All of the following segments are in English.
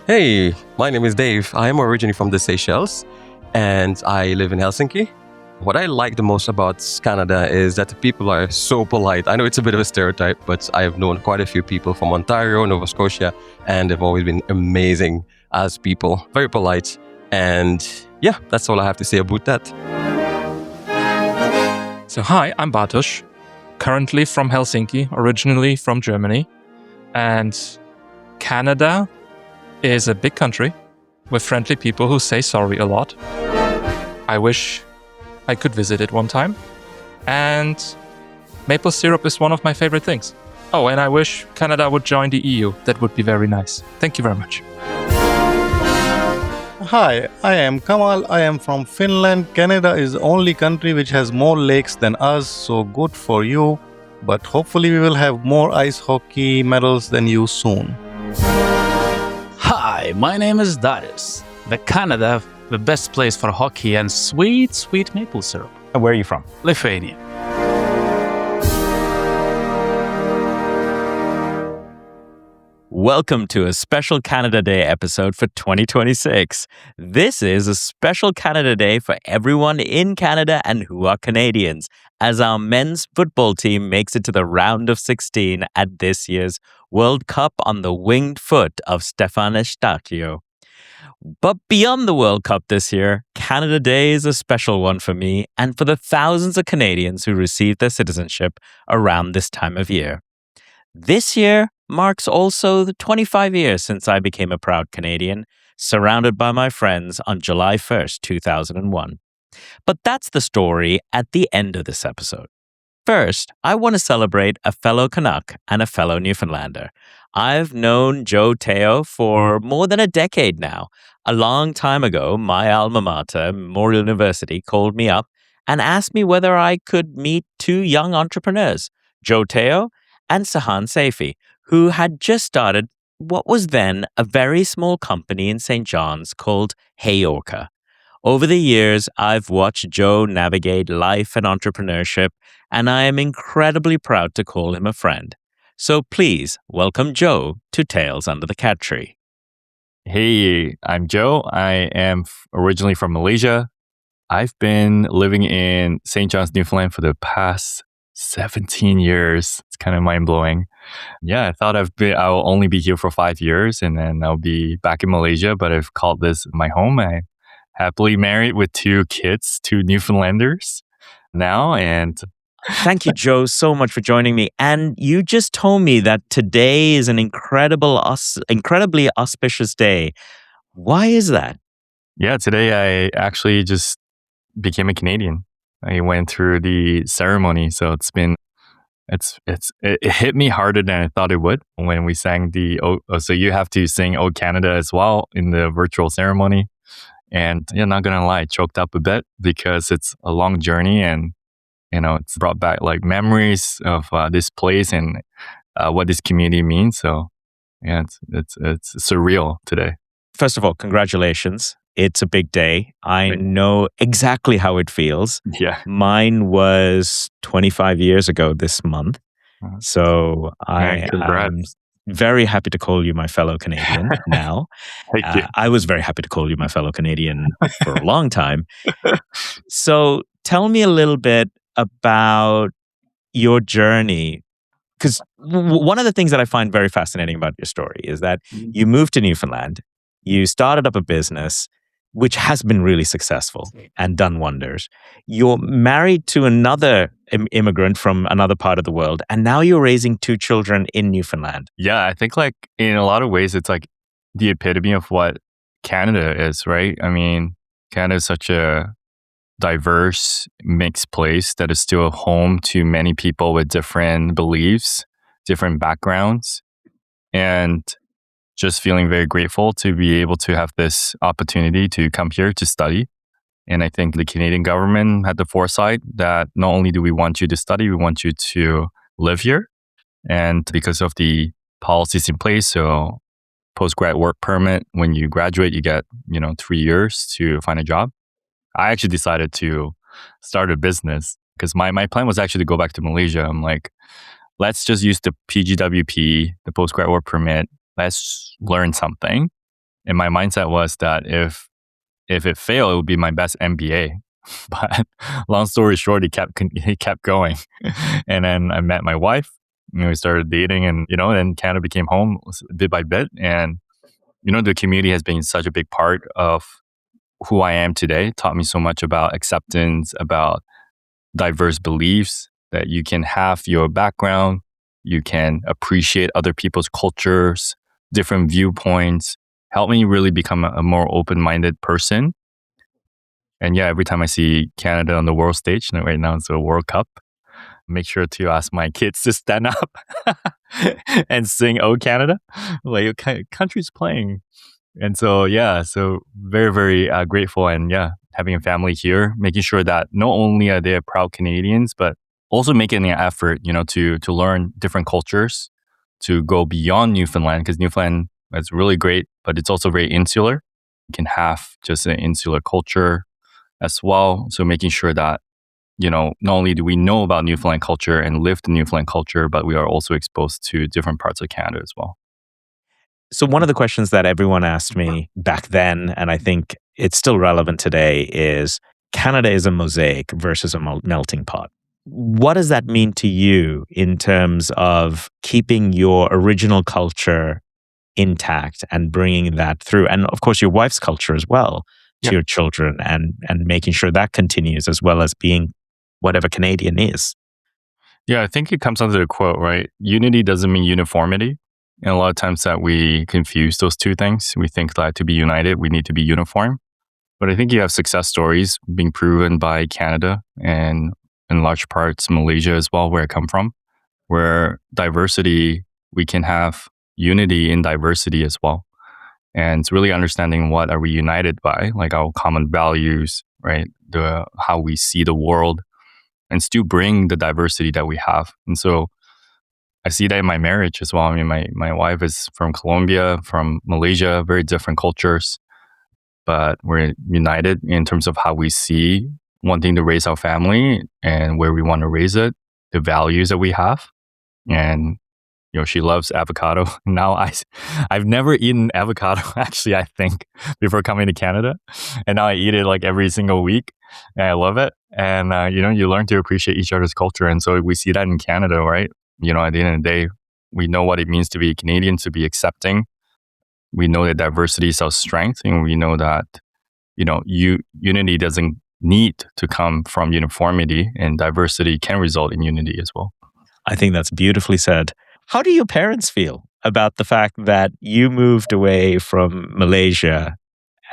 Hey, my name is Dave. I am originally from the Seychelles and I live in Helsinki. What I like the most about Canada is that the people are so polite. I know it's a bit of a stereotype, but I have known quite a few people from Ontario, Nova Scotia, and they've always been amazing as people, very polite. And yeah, that's all I have to say about that. So hi, I'm Bartosz, currently from Helsinki, originally from Germany. And Canada is a big country with friendly people who say sorry a lot. I wish I could visit it one time. And maple syrup is one of my favorite things. Oh, and I wish Canada would join the EU. That would be very nice. Thank you very much. Hi, I am Kamal. I am from Finland. Canada is the only country which has more lakes than us, so good for you. But hopefully we will have more ice hockey medals than you soon. Hi, my name is Darius. Canada, the best place for hockey and sweet, sweet maple syrup. Where are you from? Lithuania. Welcome to a special Canada Day episode for 2026. This is a special Canada Day for everyone in Canada and who are Canadians, as our men's football team makes it to the round of 16 at this year's World Cup on the winged foot of Stefan Eustáquio. But beyond the World Cup this year, Canada Day is a special one for me and for the thousands of Canadians who received their citizenship around this time of year. This year marks also the 25 years since I became a proud Canadian, surrounded by my friends on July 1st, 2001. But that's the story at the end of this episode. First, I want to celebrate a fellow Canuck and a fellow Newfoundlander. I've known Joe Teo for more than a decade now. A long time ago, my alma mater, Memorial University, called me up and asked me whether I could meet two young entrepreneurs, Joe Teo and Sahan Saifi, who had just started what was then a very small company in St. John's called Hey Orca. Over the years, I've watched Joe navigate life and entrepreneurship, and I am incredibly proud to call him a friend. So please welcome Joe to Tales Under the Cat Tree. Hey, I'm Joe. I am originally from Malaysia. I've been living in St. John's, Newfoundland for the past 17 years. It's kind of mind-blowing. Yeah, I thought I'll only be here for 5 years and then I'll be back in Malaysia, but I've called this my home. I'm happily married with 2 kids, 2 Newfoundlanders now. And thank you, Joe, so much for joining me. And you just told me that today is an incredibly auspicious day. Why is that? Yeah, today I actually just became a Canadian. I went through the ceremony, so it hit me harder than I thought it would when we sang so you have to sing "Oh Canada" as well in the virtual ceremony, and yeah, not gonna lie, choked up a bit because it's a long journey, and it's brought back like memories of this place and what this community means. So yeah, it's surreal today. First of all, congratulations. It's a big day. I know exactly how it feels. Yeah. Mine was 25 years ago this month. So I am very happy to call you my fellow Canadian now. Thank you. I was very happy to call you my fellow Canadian for a long time. So tell me a little bit about your journey. Because one of the things that I find very fascinating about your story is that you moved to Newfoundland, you started up a business, which has been really successful and done wonders. You're married to another immigrant from another part of the world, and now you're raising 2 children in Newfoundland. Yeah, I think like in a lot of ways, it's like the epitome of what Canada is, right? I mean, Canada is such a diverse, mixed place that is still home to many people with different beliefs, different backgrounds, and just feeling very grateful to be able to have this opportunity to come here to study. And I think the Canadian government had the foresight that not only do we want you to study, we want you to live here. And because of the policies in place, so postgrad work permit, when you graduate, you get, 3 years to find a job. I actually decided to start a business because my plan was actually to go back to Malaysia. I'm like, let's just use the PGWP, the postgrad work permit. Let's learn something. And my mindset was that if it failed, it would be my best MBA. But long story short, he kept going. And then I met my wife, and we started dating, and then Canada became home bit by bit. And the community has been such a big part of who I am today. It taught me so much about acceptance, about diverse beliefs, that you can have your background, you can appreciate other people's cultures, different viewpoints, helped me really become a more open-minded person. And yeah, every time I see Canada on the world stage, and right now it's a World Cup, make sure to ask my kids to stand up and sing "Oh Canada," like your country's playing. And so, yeah, so very, very grateful. And yeah, having a family here, making sure that not only are they proud Canadians, but also making an effort, to learn different cultures, to go beyond Newfoundland, because Newfoundland is really great, but it's also very insular. You can have just an insular culture as well. So making sure that, not only do we know about Newfoundland culture and live the Newfoundland culture, but we are also exposed to different parts of Canada as well. So one of the questions that everyone asked me back then, and I think it's still relevant today, is Canada is a mosaic versus a melting pot. What does that mean to you in terms of keeping your original culture intact and bringing that through? And of course, your wife's culture as well to your children, and making sure that continues, as well as being whatever Canadian is. Yeah, I think it comes down to the quote, right? Unity doesn't mean uniformity. And a lot of times that we confuse those two things. We think that to be united, we need to be uniform. But I think you have success stories being proven by Canada and in large parts Malaysia as well, where I come from, where diversity, we can have unity in diversity as well. And it's really understanding what are we united by, like our common values, right? How we see the world, and still bring the diversity that we have. And so I see that in my marriage as well. I mean, my wife is from Colombia, from Malaysia, very different cultures, but we're united in terms of how we see wanting to raise our family and where we want to raise it, the values that we have. And she loves avocado. Now I've never eaten avocado actually, I think, before coming to Canada. And now I eat it like every single week. And I love it. And, you learn to appreciate each other's culture. And so we see that in Canada, right? At the end of the day, we know what it means to be Canadian, to be accepting. We know that diversity is our strength. And we know that, unity doesn't need to come from uniformity, and diversity can result in unity as well. I think that's beautifully said. How do your parents feel about the fact that you moved away from Malaysia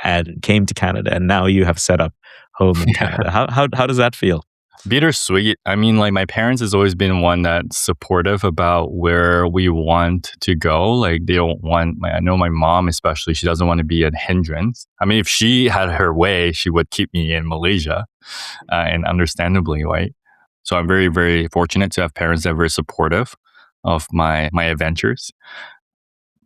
and came to Canada, and now you have set up home in Canada? How does that feel? Bittersweet. I mean, like my parents has always been one that's supportive about where we want to go. Like they don't want, I know my mom especially, she doesn't want to be a hindrance. I mean, if she had her way, she would keep me in Malaysia, and understandably, right? So I'm very, very fortunate to have parents that are very supportive of my adventures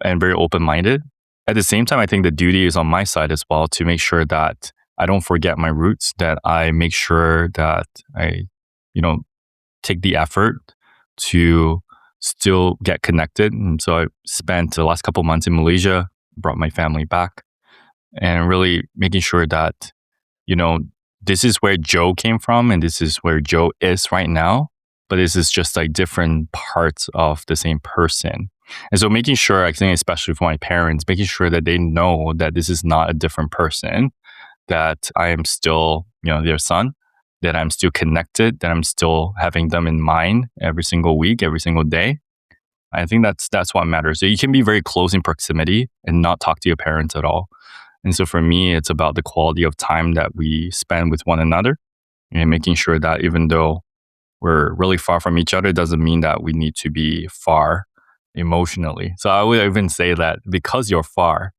and very open-minded. At the same time, I think the duty is on my side as well to make sure that I don't forget my roots, that I make sure that I, take the effort to still get connected. And so I spent the last couple of months in Malaysia, brought my family back, and really making sure that, this is where Joe came from and this is where Joe is right now. But this is just like different parts of the same person. And so making sure, I think especially for my parents, making sure that they know that this is not a different person, that I am still, their son, that I'm still connected, that I'm still having them in mind every single week, every single day. I think that's what matters. So you can be very close in proximity and not talk to your parents at all. And so for me, it's about the quality of time that we spend with one another, and making sure that even though we're really far from each other, doesn't mean that we need to be far emotionally. So I would even say that because you're far,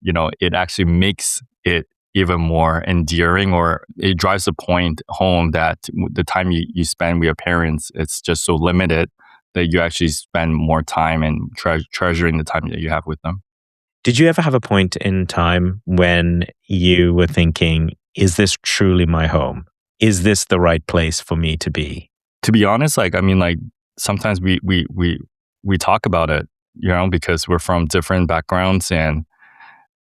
it actually makes it even more endearing, or it drives the point home that the time you spend with your parents, it's just so limited that you actually spend more time and treasuring the time that you have with them. Did you ever have a point in time when you were thinking, is this truly my home? Is this the right place for me to be? To be honest, sometimes we talk about it, because we're from different backgrounds, and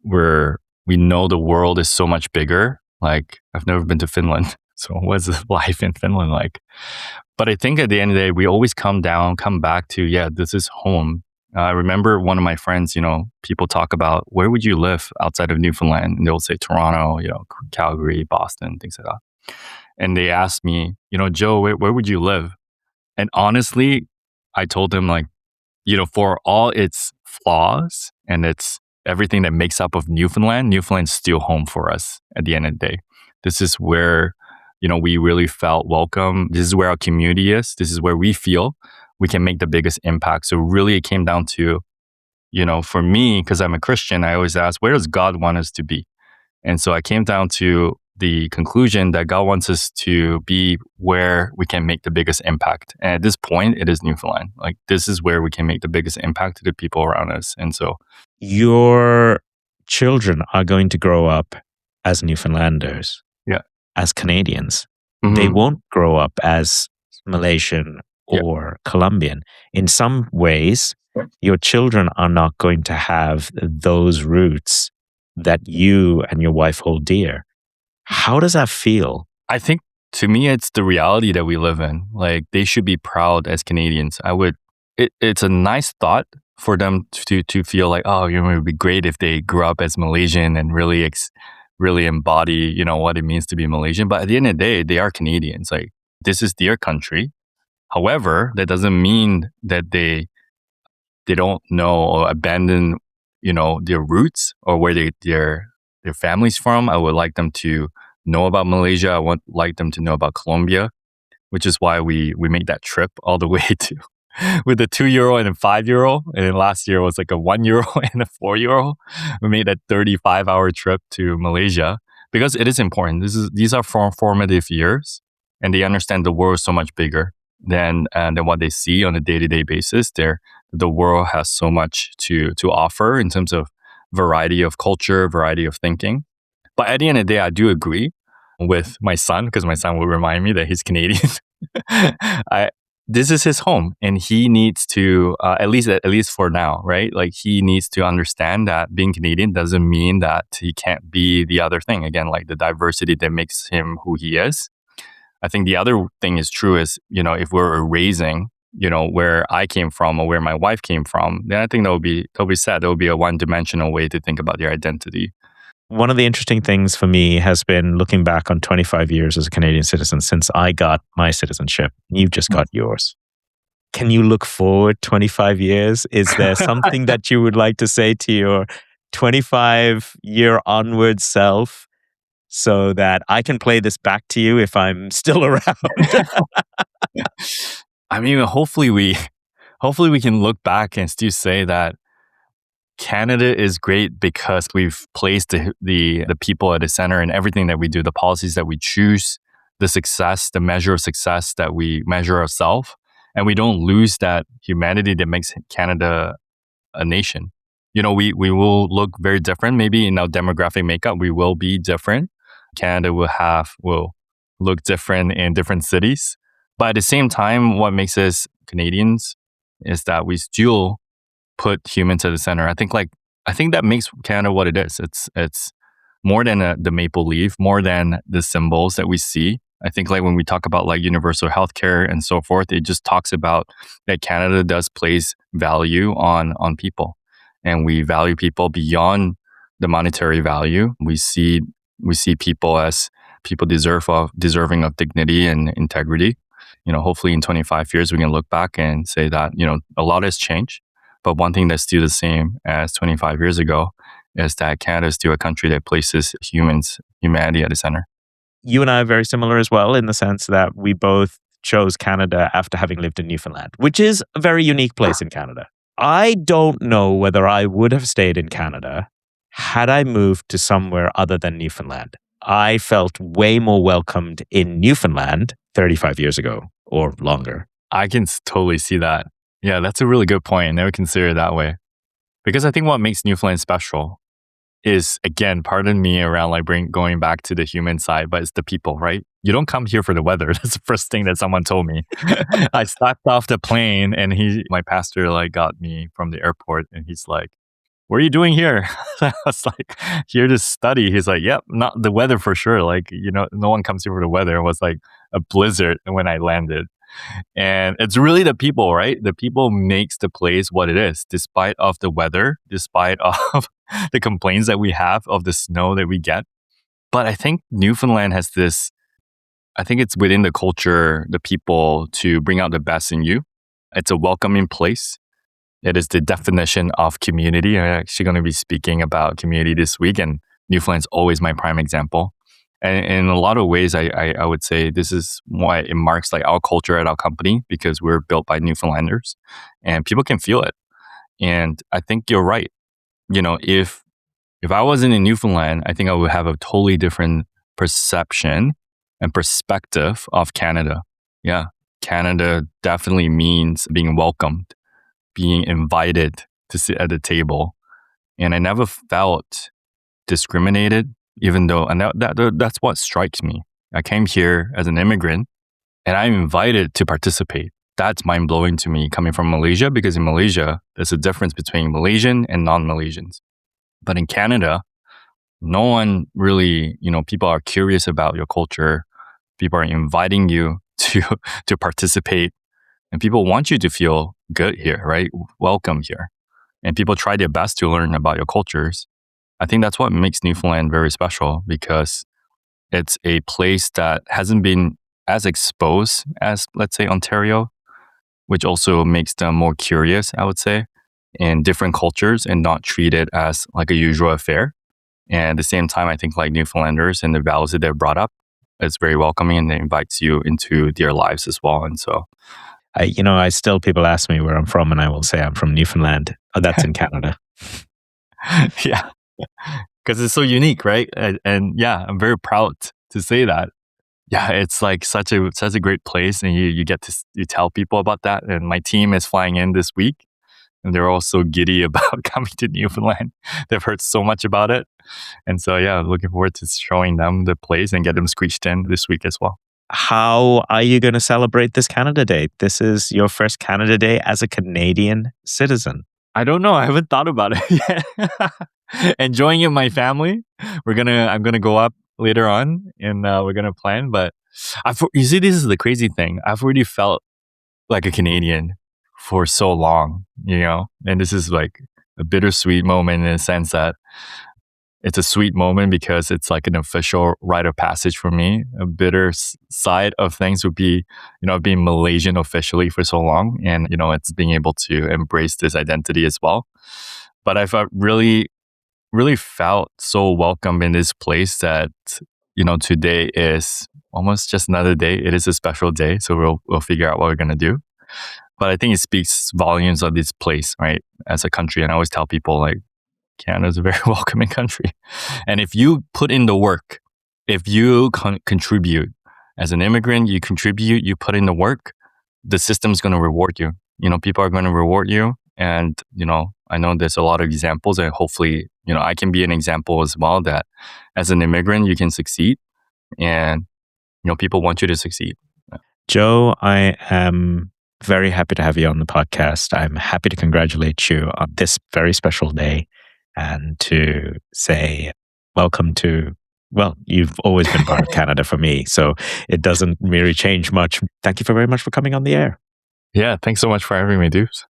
we know the world is so much bigger. Like, I've never been to Finland. So what's life in Finland like? But I think at the end of the day, we always come back to, yeah, this is home. I remember one of my friends, people talk about, where would you live outside of Newfoundland? And they'll say Toronto, Calgary, Boston, things like that. And they asked me, Joe, where would you live? And honestly, I told them, like, for all its flaws and its everything that makes up of Newfoundland's still home for us at the end of the day. This is where, we really felt welcome. This is where our community is. This is where we feel we can make the biggest impact. So really it came down to, for me, because I'm a Christian, I always ask, where does God want us to be? And so I came down to the conclusion that God wants us to be where we can make the biggest impact. And at this point, it is Newfoundland. Like, this is where we can make the biggest impact to the people around us. And so your children are going to grow up as Newfoundlanders, yeah, as Canadians. Mm-hmm. They won't grow up as Malaysian or Colombian. In some ways, your children are not going to have those roots that you and your wife hold dear. How does that feel? I think, to me, it's the reality that we live in. Like, they should be proud as Canadians. It's a nice thought for them to feel like, oh, it would be great if they grew up as Malaysian and really embody, what it means to be Malaysian. But at the end of the day, they are Canadians. Like, this is their country. However, that doesn't mean that they don't know or abandon, their roots or where their family's from. I would like them to know about Malaysia. I would like them to know about Colombia, which is why we made that trip all the way to with a 2-year-old and a 5-year-old. And then last year was like a 1-year-old and a 4-year-old. We made that 35-hour trip to Malaysia because it is important. These are formative years, and they understand the world is so much bigger than what they see on a day-to-day basis. The world has so much to offer in terms of variety of culture, variety of thinking. But at the end of the day, I do agree with my son, because my son will remind me that he's Canadian. This is his home, and he needs to, at least for now, right? Like, he needs to understand that being Canadian doesn't mean that he can't be the other thing. Again, like the diversity that makes him who he is. I think the other thing is true is, if we're erasing, where I came from or where my wife came from, then I think that'll be sad. That will be a one-dimensional way to think about your identity. One of the interesting things for me has been looking back on 25 years as a Canadian citizen since I got my citizenship. You've just got yours. Can you look forward 25 years? Is there something that you would like to say to your 25-year onward self so that I can play this back to you if I'm still around? I mean, hopefully we can look back and still say that Canada is great because we've placed the people at the center in everything that we do, the policies that we choose, the measure of success that we measure ourselves, and we don't lose that humanity that makes Canada a nation. We will look very different. Maybe in our demographic makeup, we will be different. Canada will look different in different cities. But at the same time, what makes us Canadians is that we still put humans at the center. I think that makes Canada what it is. It's more than the maple leaf, more than the symbols that we see. I think, like, when we talk about like universal healthcare and so forth, it just talks about that Canada does place value on people, and we value people beyond the monetary value. We see people as people deserving of dignity and integrity. Hopefully in 25 years we can look back and say that a lot has changed. But one thing that's still the same as 25 years ago is that Canada is still a country that places humanity at the center. You and I are very similar as well, in the sense that we both chose Canada after having lived in Newfoundland, which is a very unique place in Canada. I don't know whether I would have stayed in Canada had I moved to somewhere other than Newfoundland. I felt way more welcomed in Newfoundland 35 years ago or longer. I can totally see that. Yeah, that's a really good point. I never consider it that way. Because I think what makes Newfoundland special is, again, pardon me around like going back to the human side, but it's the people, right? You don't come here for the weather. That's the first thing that someone told me. I stepped off the plane and my pastor like got me from the airport, and he's like, what are you doing here? I was like, here to study. He's like, yep, not the weather for sure. Like, no one comes here for the weather. It was like a blizzard when I landed. And it's really the people, right? The people makes the place what it is, despite of the weather, despite of the complaints that we have of the snow that we get. But I think Newfoundland has this, I think it's within the culture, the people to bring out the best in you. It's a welcoming place. It is the definition of community. I'm actually going to be speaking about community this week, and Newfoundland's always my prime example. And in a lot of ways, I would say this is why it marks like our culture at our company, because we're built by Newfoundlanders and people can feel it. And I think you're right. If I wasn't in Newfoundland, I think I would have a totally different perception and perspective of Canada. Yeah. Canada definitely means being welcomed, being invited to sit at the table. And I never felt discriminated, even though, and that's what strikes me. I came here as an immigrant and I'm invited to participate. That's mind blowing to me coming from Malaysia, because in Malaysia, there's a difference between Malaysian and non-Malaysians. But in Canada, no one really, people are curious about your culture. People are inviting you to participate, and people want you to feel good here, right? Welcome here. And people try their best to learn about your cultures. I think that's what makes Newfoundland very special, because it's a place that hasn't been as exposed as, let's say, Ontario, which also makes them more curious, I would say, in different cultures and not treated as like a usual affair. And at the same time, I think like Newfoundlanders and the values that they're brought up, it's very welcoming and it invites you into their lives as well. And so, people ask me where I'm from, and I will say I'm from Newfoundland. Oh, that's in Canada. Yeah, because it's so unique, right? And yeah, I'm very proud to say that. Yeah, it's like such a great place, and you get to you tell people about that. And my team is flying in this week, and they're all so giddy about coming to Newfoundland. They've heard so much about it, and so yeah, looking forward to showing them the place and get them squeezed in this week as well. How are you going to celebrate this Canada Day? This is your first Canada Day as a Canadian citizen. I don't know. I haven't thought about it yet. Enjoying it with my family. I'm gonna go up later on, and we're gonna plan. But you see, this is the crazy thing. I've already felt like a Canadian for so long, and this is like a bittersweet moment in the sense that it's a sweet moment because it's like an official rite of passage for me. A bitter side of things would be, being Malaysian officially for so long, and it's being able to embrace this identity as well. But I've really, really felt so welcome in this place that today is almost just another day. It is a special day, so we'll figure out what we're gonna do. But I think it speaks volumes of this place, right, as a country. And I always tell people like, Canada is a very welcoming country. And if you put in the work, if you contribute as an immigrant, you contribute, you put in the work, the system's going to reward you. People are going to reward you. And, I know there's a lot of examples, and hopefully, I can be an example as well, that as an immigrant, you can succeed, and, people want you to succeed. Joe, I am very happy to have you on the podcast. I'm happy to congratulate you on this very special day, and to say welcome to, you've always been part of Canada for me, so it doesn't really change much. Thank you very much for coming on the air. Yeah, thanks so much for having me, dudes.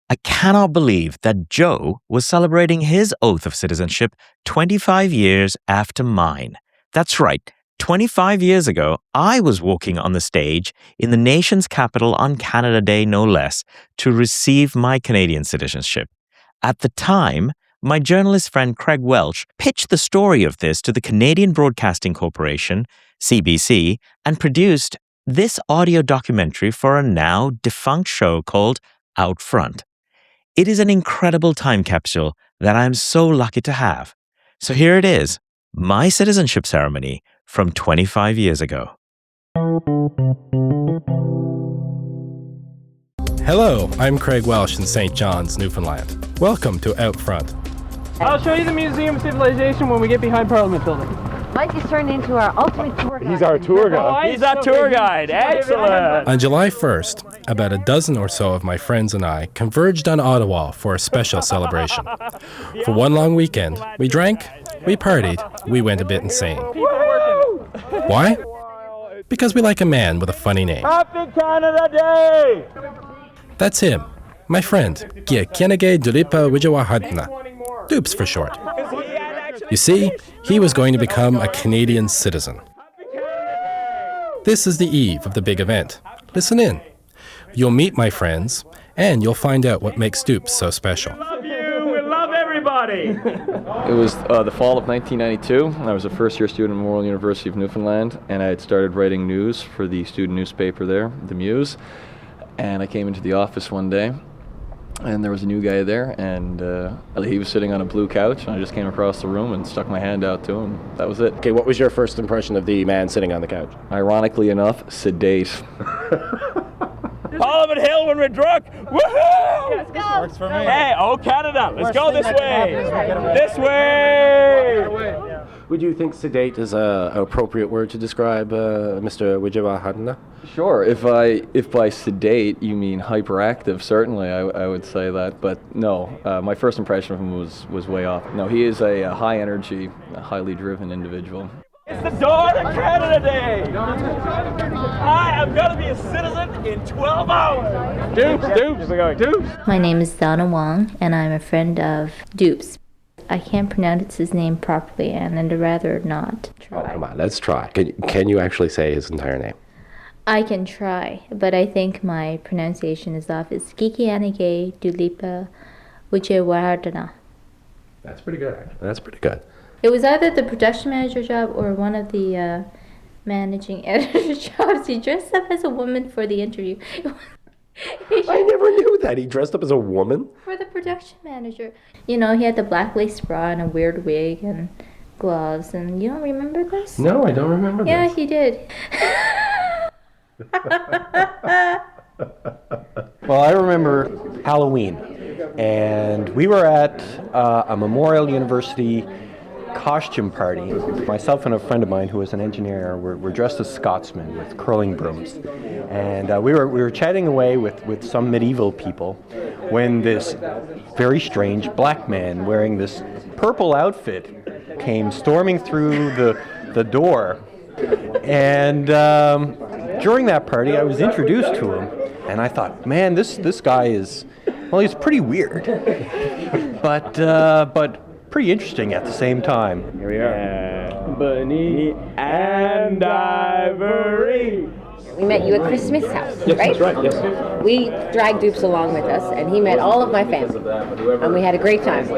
I cannot believe that Joe was celebrating his oath of citizenship 25 years after mine. That's right. 25 years ago, I was walking on the stage in the nation's capital on Canada Day, no less, to receive my Canadian citizenship. At the time, my journalist friend Craig Welch pitched the story of this to the Canadian Broadcasting Corporation, CBC, and produced this audio documentary for a now defunct show called Out Front. It is an incredible time capsule that I'm so lucky to have. So here it is, my citizenship ceremony from 25 years ago. Hello, I'm Craig Welsh in St. John's, Newfoundland. Welcome to Out Front. I'll show you the Museum of Civilization when we get behind Parliament Building. Mike has turned into our ultimate tour guide. He's our tour guide. He's our tour guide. Excellent. On July 1st, about a dozen or so of my friends and I converged on Ottawa for a special celebration. For one long weekend, we drank, we partied, we went a bit insane. Why? Because we like a man with a funny name. Happy Canada Day! That's him, my friend, Kenege Dulipa Wijawahadna, Dupes for short. You see, he was going to become a Canadian citizen. This is the eve of the big event. Listen in. You'll meet my friends, and you'll find out what makes Dupes so special. We love you! We love everybody! It was the fall of 1992. I was a first-year student at Memorial University of Newfoundland, and I had started writing news for the student newspaper there, The Muse. And I came into the office one day, and there was a new guy there, and he was sitting on a blue couch, and I just came across the room and stuck my hand out to him. That was it. Okay, what was your first impression of the man sitting on the couch? Ironically enough, sedate. Parliament Hill when we're drunk! Woohoo! This works for me. Hey, oh Canada, let's go this way! This way! Would you think sedate is an appropriate word to describe Mr. Wijawahadna? Sure, if by sedate you mean hyperactive, certainly I would say that, but no, my first impression of him was way off. No, he is a high-energy, highly driven individual. It's the dawn of Canada Day! I am going to be a citizen in 12 hours! Dupes! My name is Donna Wong, and I'm a friend of Dupes. I can't pronounce his name properly, and I'd rather not try. Oh, come on, let's try. Can you actually say his entire name? I can try, but I think my pronunciation is off. It's Kikianige Dulipa Wijawahadna. That's pretty good, actually. That's pretty good. It was either the production manager job or one of the managing editor jobs. He dressed up as a woman for the interview. I never knew that. He dressed up as a woman? For the production manager. You know, he had the black lace bra and a weird wig and gloves. And you don't remember this? No, I don't remember Yeah, this. he did. Well, I remember Halloween, and we were at a Memorial University costume party. Myself and a friend of mine who was an engineer were dressed as Scotsmen with curling brooms, and we were chatting away with some medieval people when this very strange black man wearing this purple outfit came storming through the door. And during that party, I was introduced to him, and I thought, man, this guy is, well, he's pretty weird, but pretty interesting at the same time. Here we are. Bunny and Ivory. We met you at Chris Smith's house, Yes, right? that's right, yes. We dragged Dupes along with us, and he met all of my family, and we had a great time.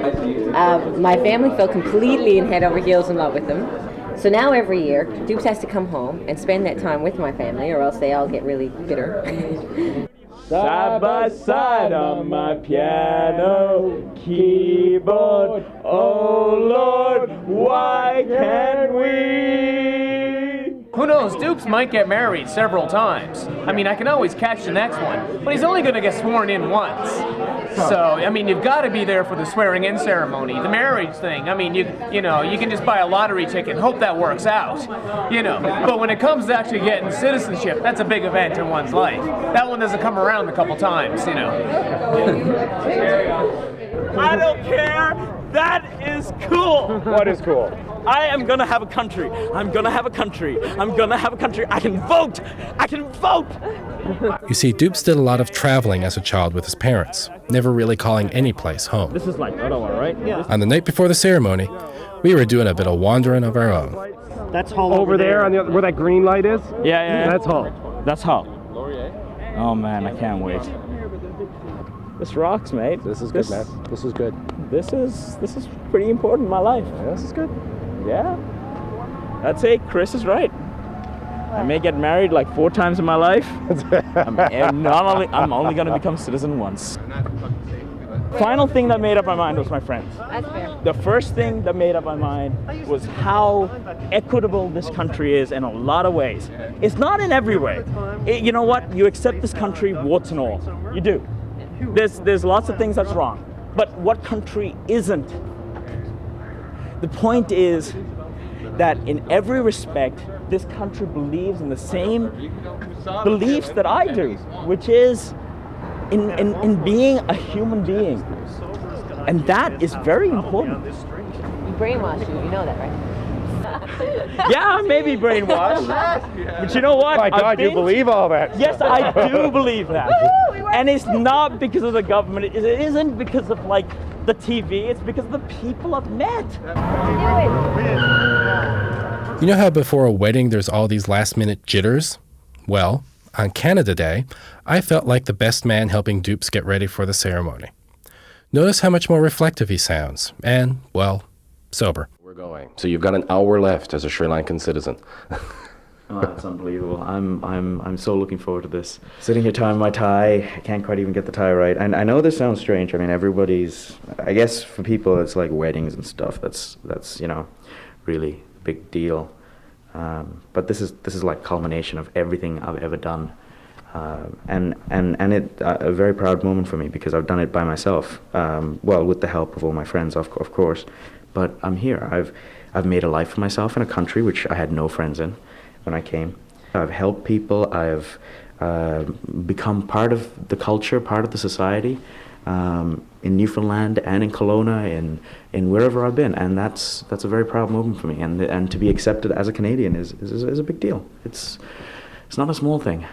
My family fell completely in head over heels in love with him. So now every year, Dupes has to come home and spend that time with my family, or else they all get really bitter. Side by side on my piano keyboard. Oh Lord, why can't we? Who knows, Dupes might get married several times. I mean, I can always catch the next one, but he's only going to get sworn in once. So, I mean, you've got to be there for the swearing-in ceremony, the marriage thing. I mean, you can just buy a lottery ticket and hope that works out, But when it comes to actually getting citizenship, that's a big event in one's life. That one doesn't come around a couple times, I don't care. That is cool. What is cool? I am gonna have a country. I'm gonna have a country. I'm gonna have a country. I can vote. I can vote. You see, Dupes did a lot of traveling as a child with his parents, never really calling any place home. This is like Ottawa, right? Yeah. On the night before the ceremony, we were doing a bit of wandering of our own. That's Hull over there on the other, where that green light is? Yeah. That's Hull. That's Hull. Oh man, I can't wait. This rocks, mate. This is good, man. This is good. This is pretty important in my life. Yeah, this is good. Yeah. I'd say Chris is right. I may get married like 4 times in my life. I'm only going to become citizen once. Final thing that made up my mind was my friends. That's fair. The first thing that made up my mind was how equitable this country is in a lot of ways. It's not in every way. You know what? You accept this country, warts and all. You do. There's lots of things that's wrong. But what country isn't? The point is, that in every respect, this country believes in the same beliefs that I do, which is in being a human being. And that is very important. We brainwash you, you know that, right? Yeah, maybe brainwashed. But you know what? My God, you believe all that? Yes, I do believe that. And it's not because of the government. It isn't because of like the TV. It's because of the people I've met. You know how before a wedding there's all these last-minute jitters? Well, on Canada Day, I felt like the best man helping dupes get ready for the ceremony. Notice how much more reflective he sounds, and, well, sober. We're going. So you've got an hour left as a Sri Lankan citizen. Oh, that's unbelievable. I'm so looking forward to this. Sitting here tying my tie, I can't quite even get the tie right. And I know this sounds strange. I mean, I guess for people it's like weddings and stuff. That's really a big deal. But this is like culmination of everything I've ever done. And it a very proud moment for me because I've done it by myself. Well, with the help of all my friends, of course. But I'm here. I've made a life for myself in a country which I had no friends in when I came. I've helped people. I've become part of the culture, part of the society in Newfoundland and in Kelowna, in wherever I've been, and that's a very proud moment for me. And to be accepted as a Canadian is a big deal. It's not a small thing.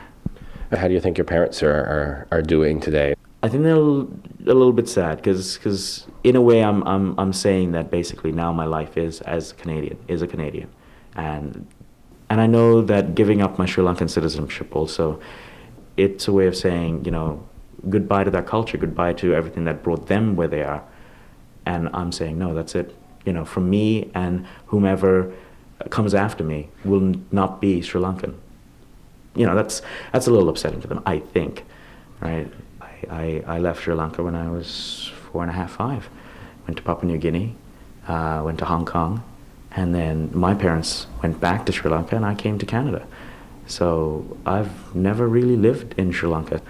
How do you think your parents are doing today? I think they're a little bit sad because in a way I'm saying that basically now my life is a Canadian, and I know that giving up my Sri Lankan citizenship also, it's a way of saying, goodbye to that culture, goodbye to everything that brought them where they are. And I'm saying, no, that's it. From me and whomever comes after me will not be Sri Lankan. That's a little upsetting to them, I think, right? I left Sri Lanka when I was 4.5, 5. Went to Papua New Guinea, went to Hong Kong, and then my parents went back to Sri Lanka and I came to Canada. So I've never really lived in Sri Lanka.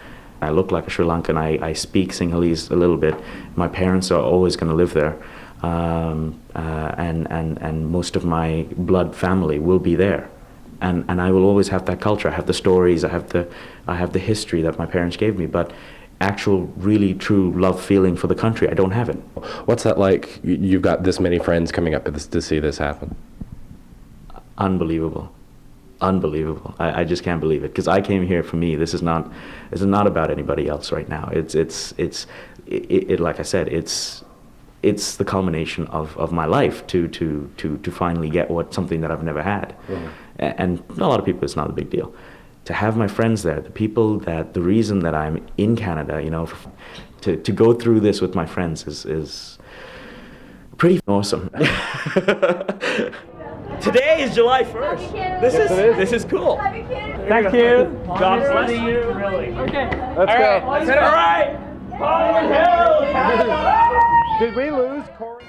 I look like a Sri Lankan. I speak Sinhalese a little bit. My parents are always going to live there. And most of my blood family will be there. And I will always have that culture. I have the stories, I have the history that my parents gave me, but actual, really true love feeling for the country, I don't have it. What's that like? You've got this many friends coming up to see this happen. Unbelievable. I just can't believe it, because I came here for me. This is not about anybody else right now. It's like I said, it's the culmination of my life to finally get something that I've never had. Mm-hmm. And a lot of people, it's not a big deal. To have my friends there, the reason that I'm in Canada, to go through this with my friends is pretty awesome. Today is July 1st. This is cool. Thank you. God bless you. Really. Okay. Let's go. Let's hit it. All right. Parliament Hill, Canada. Did we lose Corey?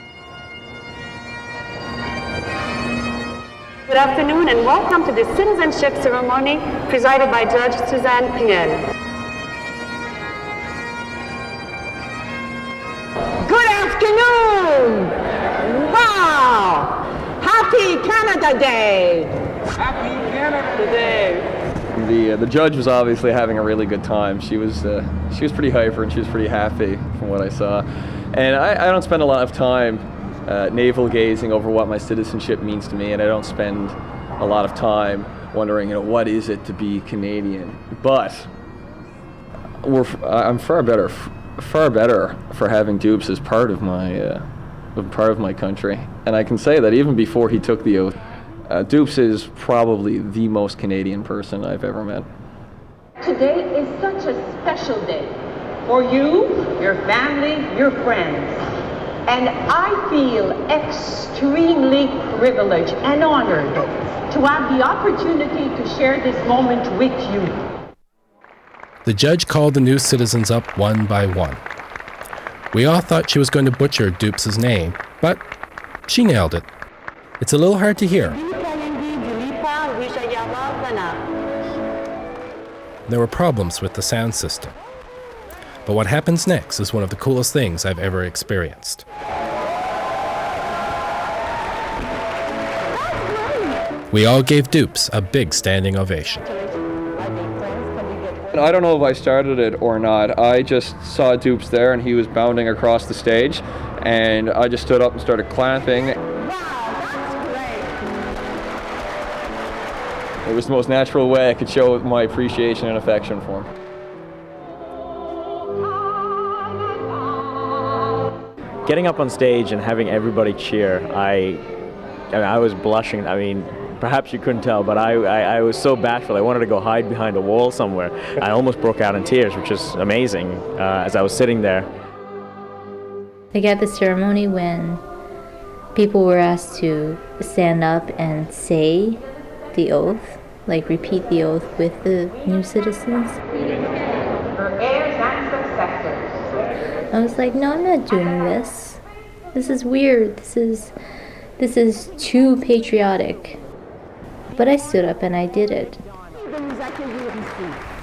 Good afternoon and welcome to the citizenship ceremony presided by Judge Suzanne Piel. Good afternoon! Wow! Happy Canada Day! Happy Canada Day! The judge was obviously having a really good time. She was pretty hyper and she was pretty happy from what I saw. And I don't spend a lot of time navel gazing over what my citizenship means to me, and I don't spend a lot of time wondering, what is it to be Canadian. But I'm far better for having Dupes as part of my country, and I can say that even before he took the oath, Dupes is probably the most Canadian person I've ever met. Today is such a special day for you, your family, your friends. And I feel extremely privileged and honored to have the opportunity to share this moment with you. The judge called the new citizens up one by one. We all thought she was going to butcher Dupes' name, but she nailed it. It's a little hard to hear. There were problems with the sound system. But what happens next is one of the coolest things I've ever experienced. That's We all gave Dupes a big standing ovation. I don't know if I started it or not. I just saw Dupes there and he was bounding across the stage and I just stood up and started clapping. It was the most natural way I could show my appreciation and affection for him. Getting up on stage and having everybody cheer, I was blushing. I mean, perhaps you couldn't tell, but I was so bashful. I wanted to go hide behind a wall somewhere. I almost broke out in tears, which is amazing as I was sitting there. Like at the ceremony when people were asked to stand up and say the oath, like repeat the oath with the new citizens. For heirs and successors. I was like, no, I'm not doing this. This is weird. This is too patriotic. But I stood up and I did it.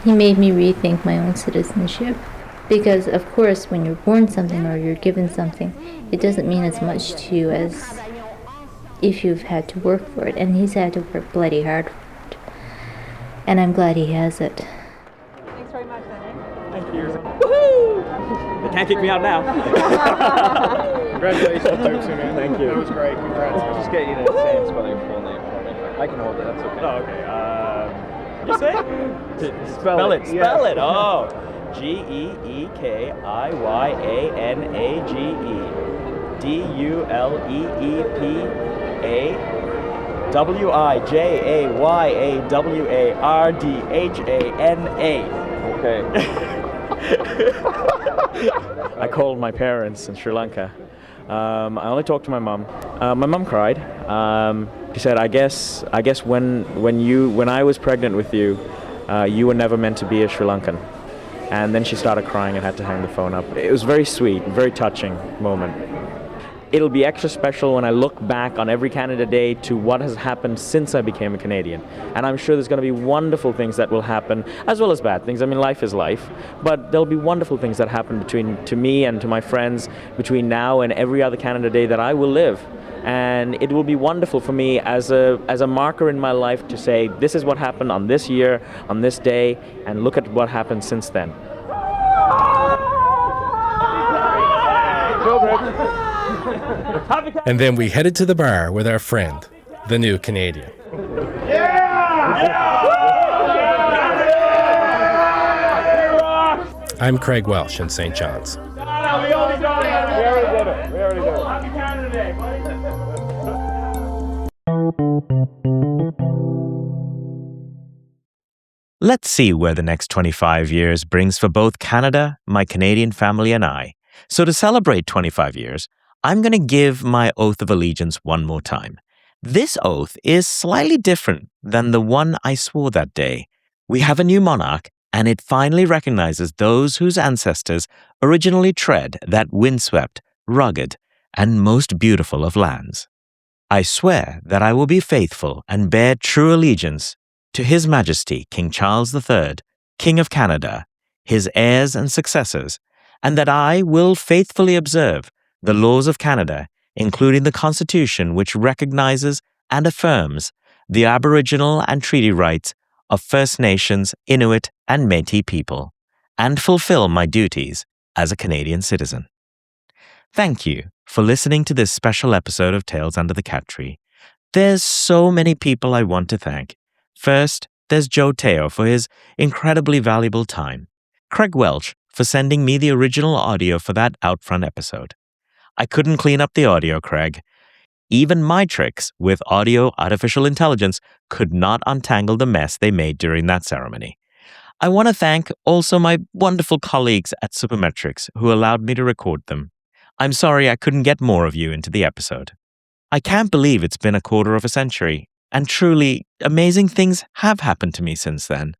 He made me rethink my own citizenship. Because of course, when you're born something or you're given something, it doesn't mean as much to you as if you've had to work for it. And he's had to work bloody hard for it. And I'm glad he has it. Thanks very much, then. Thank you. Woohoo! They can't kick me out now. Congratulations, Dupes, man. Thank you. That was great. Congrats. I'll just get you to say and spell your full name for me. I can hold it. That's okay. Oh, okay. You say? Spell it. Yeah. Spell it. Oh. GEEKIYANAGE DULEEPAWIJAYAWARDHANA. Okay. I called my parents in Sri Lanka. I only talked to my mom. My mom cried. She said, "I guess when I was pregnant with you, you were never meant to be a Sri Lankan." And then she started crying and had to hang the phone up. It was very sweet, very touching moment. It'll be extra special when I look back on every Canada Day to what has happened since I became a Canadian. And I'm sure there's going to be wonderful things that will happen, as well as bad things. I mean, life is life. But there'll be wonderful things that happen to me and to my friends between now and every other Canada Day that I will live. And it will be wonderful for me as a marker in my life to say, this is what happened on this year, on this day, and look at what happened since then. And then we headed to the bar with our friend, the new Canadian. I'm Craig Welsh in St. John's. We already did it. Let's see where the next 25 years brings for both Canada, my Canadian family, and I. So to celebrate 25 years, I'm going to give my oath of allegiance one more time. This oath is slightly different than the one I swore that day. We have a new monarch, and it finally recognizes those whose ancestors originally tread that windswept, rugged, and most beautiful of lands. I swear that I will be faithful and bear true allegiance to His Majesty King Charles III, King of Canada, his heirs and successors, and that I will faithfully observe the laws of Canada, including the Constitution which recognizes and affirms the Aboriginal and treaty rights of First Nations, Inuit, and Métis people, and fulfill my duties as a Canadian citizen. Thank you for listening to this special episode of Tales Under the Cat Tree. There's so many people I want to thank. First, there's Joe Teo for his incredibly valuable time, Craig Welch for sending me the original audio for that Outfront episode. I couldn't clean up the audio, Craig. Even my tricks with audio artificial intelligence could not untangle the mess they made during that ceremony. I want to thank also my wonderful colleagues at Supermetrics who allowed me to record them. I'm sorry I couldn't get more of you into the episode. I can't believe it's been a quarter of a century, and truly, amazing things have happened to me since then.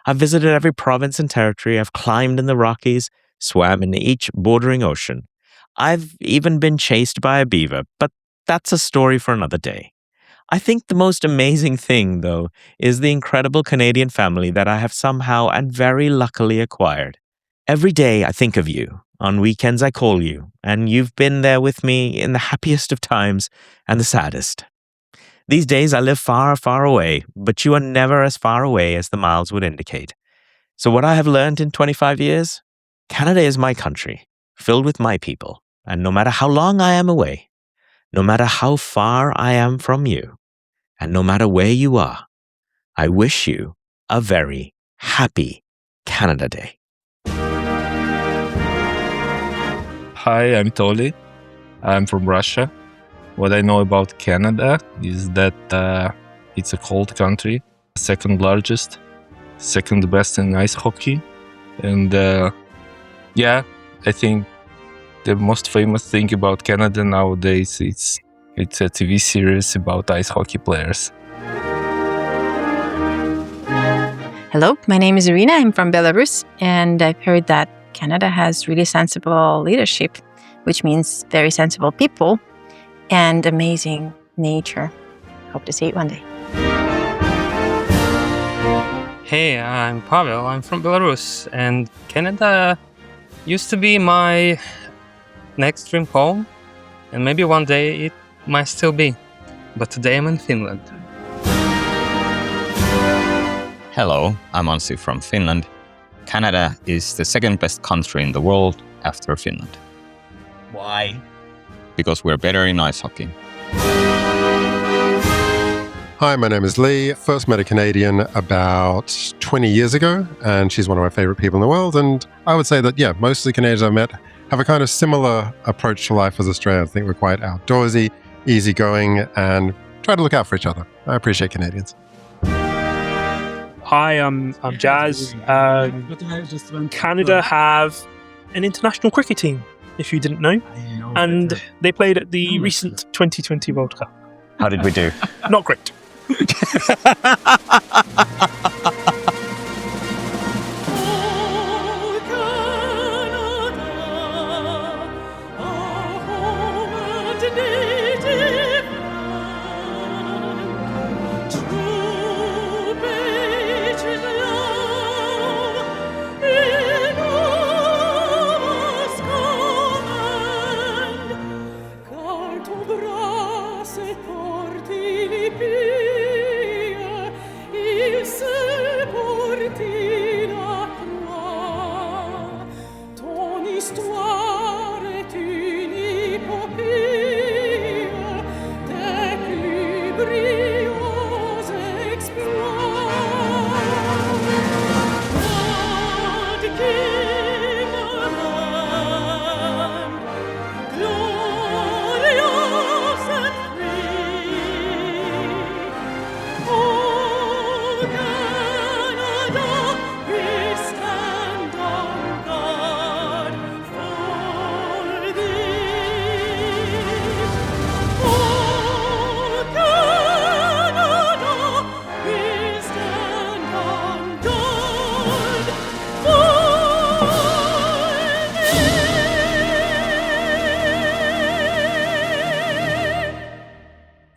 I've visited every province and territory, I've climbed in the Rockies, swam in each bordering ocean. I've even been chased by a beaver, but that's a story for another day. I think the most amazing thing, though, is the incredible Canadian family that I have somehow and very luckily acquired. Every day I think of you. On weekends I call you, and you've been there with me in the happiest of times and the saddest. These days, I live far, far away, but you are never as far away as the miles would indicate. So, what I have learned in 25 years? Canada is my country, filled with my people. And no matter how long I am away, no matter how far I am from you, and no matter where you are, I wish you a very happy Canada Day. Hi, I'm Toli. I'm from Russia. What I know about Canada is that it's a cold country, second largest, second best in ice hockey. And I think the most famous thing about Canada nowadays it's a TV series about ice hockey players. Hello, my name is Irina. I'm from Belarus, and I've heard that Canada has really sensible leadership, which means very sensible people and amazing nature. Hope to see it one day. Hey, I'm Pavel. I'm from Belarus, and Canada used to be my next dream home, and maybe one day it might still be. But today I'm in Finland. Hello, I'm Anssi from Finland. Canada is the second best country in the world after Finland. Why? Because we're better in ice hockey. Hi, my name is Lee. First met a Canadian about 20 years ago, and she's one of my favorite people in the world. And I would say that, most of the Canadians I've met have a kind of similar approach to life as Australians. I think we're quite outdoorsy, easygoing, and try to look out for each other. I appreciate Canadians. Hi, I'm Jazz. Canada have an international cricket team, if you didn't know. And they played at the recent 2020 World Cup. How did we do? Not great.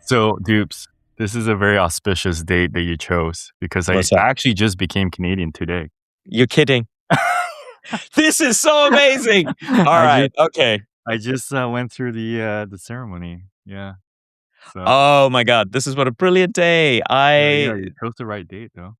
So, Dupes, this is a very auspicious date that you chose because I actually just became Canadian today. You're kidding. This is so amazing. All right. Okay. I just went through the ceremony. Yeah. So. Oh my God. This is what a brilliant day. Yeah, you chose the right date though.